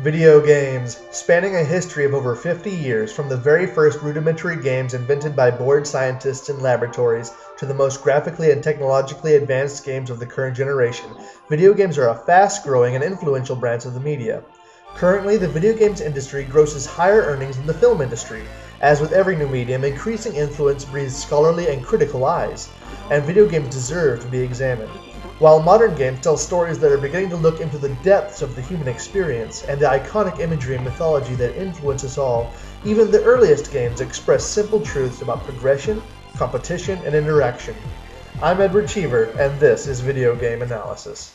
Video games, spanning a history of over 50 years from the very first rudimentary games invented by bored scientists in laboratories to the most graphically and technologically advanced games of the current generation, video games are a fast-growing and influential branch of the media. Currently, the video games industry grosses higher earnings than the film industry. As with every new medium, increasing influence breathes scholarly and critical eyes, and video games deserve to be examined. While modern games tell stories that are beginning to look into the depths of the human experience and the iconic imagery and mythology that influence us all, even the earliest games express simple truths about progression, competition, and interaction. I'm Edward Cheever, and this is Video Game Analysis.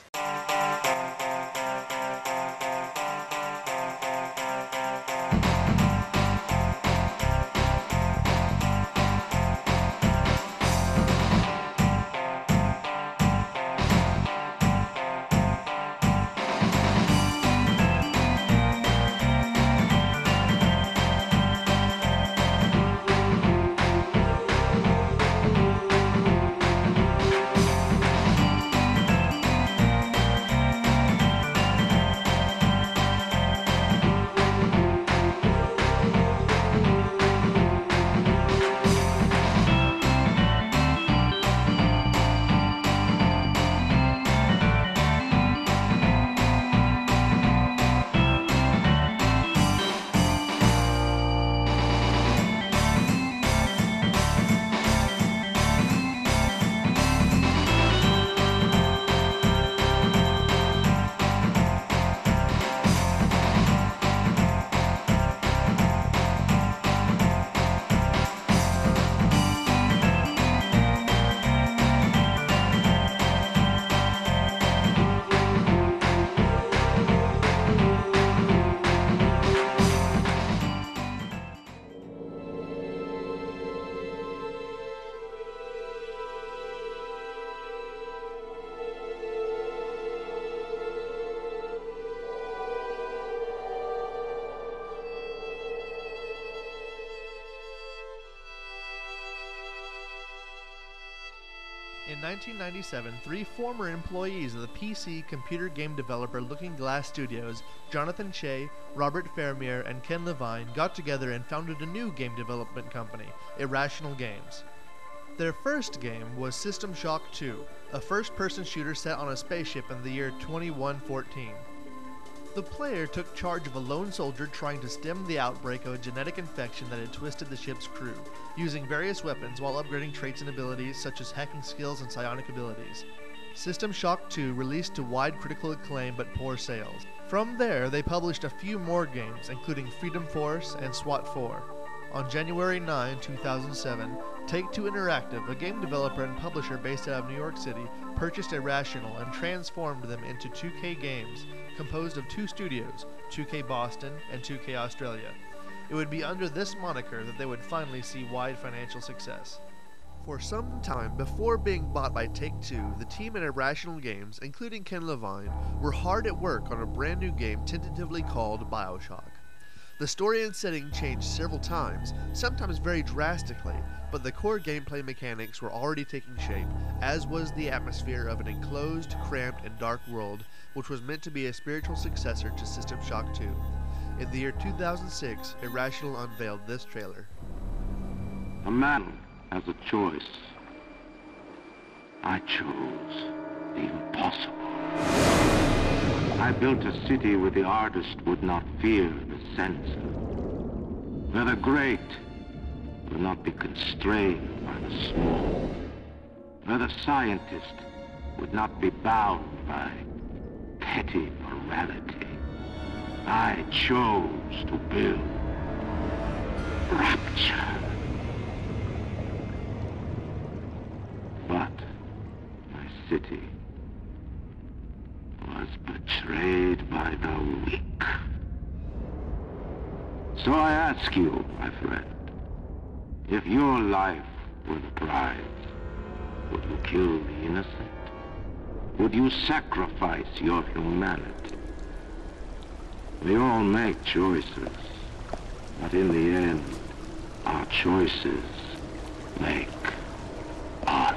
In 1997, three former employees of the PC computer game developer Looking Glass Studios, Jonathan Che, Robert Fermier, and Ken Levine, got together and founded a new game development company, Irrational Games. Their first game was System Shock 2, a first-person shooter set on a spaceship in the year 2114. The player took charge of a lone soldier trying to stem the outbreak of a genetic infection that had twisted the ship's crew, using various weapons while upgrading traits and abilities such as hacking skills and psionic abilities. System Shock 2 released to wide critical acclaim but poor sales. From there, they published a few more games, including Freedom Force and SWAT 4. On January 9, 2007, Take-Two Interactive, a game developer and publisher based out of New York City, purchased Irrational and transformed them into 2K Games, composed of two studios, 2K Boston and 2K Australia. It would be under this moniker that they would finally see wide financial success. For some time before being bought by Take-Two, the team at Irrational Games, including Ken Levine, were hard at work on a brand new game tentatively called Bioshock. The story and setting changed several times, sometimes very drastically, but the core gameplay mechanics were already taking shape, as was the atmosphere of an enclosed, cramped, and dark world, which was meant to be a spiritual successor to System Shock 2. In the year 2006, Irrational unveiled this trailer. A man has a choice. I chose the impossible. I built a city where the artist would not fear the censor, where the great would not be constrained by the small, where the scientist would not be bound by petty morality. I chose to build rapture. But my city was betrayed by the weak. So I ask you, my friend, if your life were the prize, would you kill the innocent? Would you sacrifice your humanity? We all make choices, but in the end, our choices make us.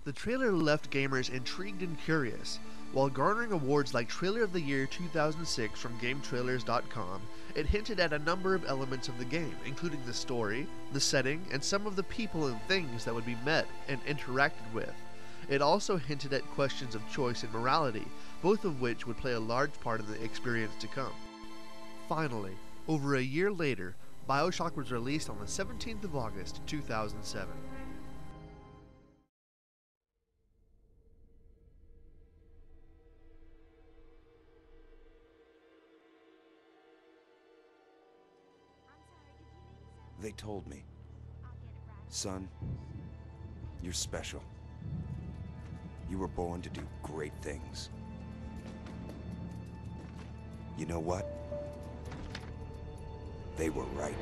The trailer left gamers intrigued and curious. While garnering awards like Trailer of the Year 2006 from GameTrailers.com, it hinted at a number of elements of the game, including the story, the setting, and some of the people and things that would be met and interacted with. It also hinted at questions of choice and morality, both of which would play a large part in the experience to come. Finally, over a year later, Bioshock was released on the 17th of August 2007. They told me, son, you're special. You were born to do great things. You know what? They were right.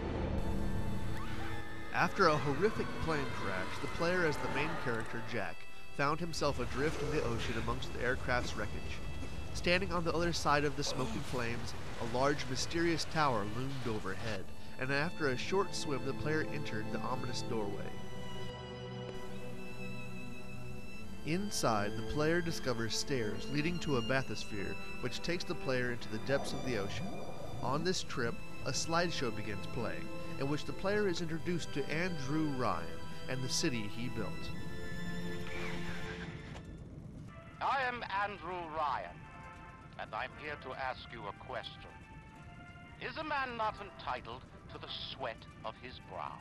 After a horrific plane crash, the player as the main character, Jack, found himself adrift in the ocean amongst the aircraft's wreckage. Standing on the other side of the smoking flames, a large mysterious tower loomed overhead, and after a short swim the player entered the ominous doorway. Inside, the player discovers stairs leading to a bathysphere, which takes the player into the depths of the ocean. On this trip, a slideshow begins playing, in which the player is introduced to Andrew Ryan and the city he built. I am Andrew Ryan, and I'm here to ask you a question. Is a man not entitled to the sweat of his brow?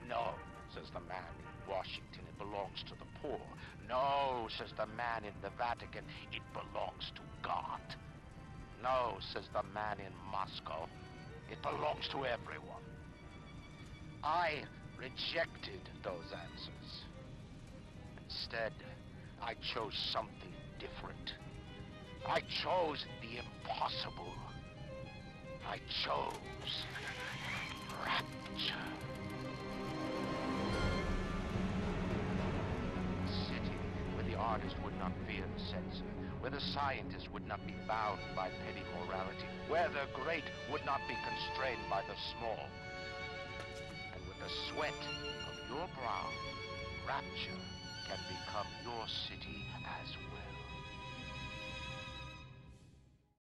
No, says the man in Washington, it belongs to the poor. No, says the man in the Vatican, it belongs to God. No, says the man in Moscow, it belongs to everyone. I rejected those answers. Instead, I chose something different. I chose the impossible. I chose rapture. A city where the artist would not fear the censor, where the scientist would not be bound by petty morality, where the great would not be constrained by the small. And with the sweat of your brow, rapture can become your city as well.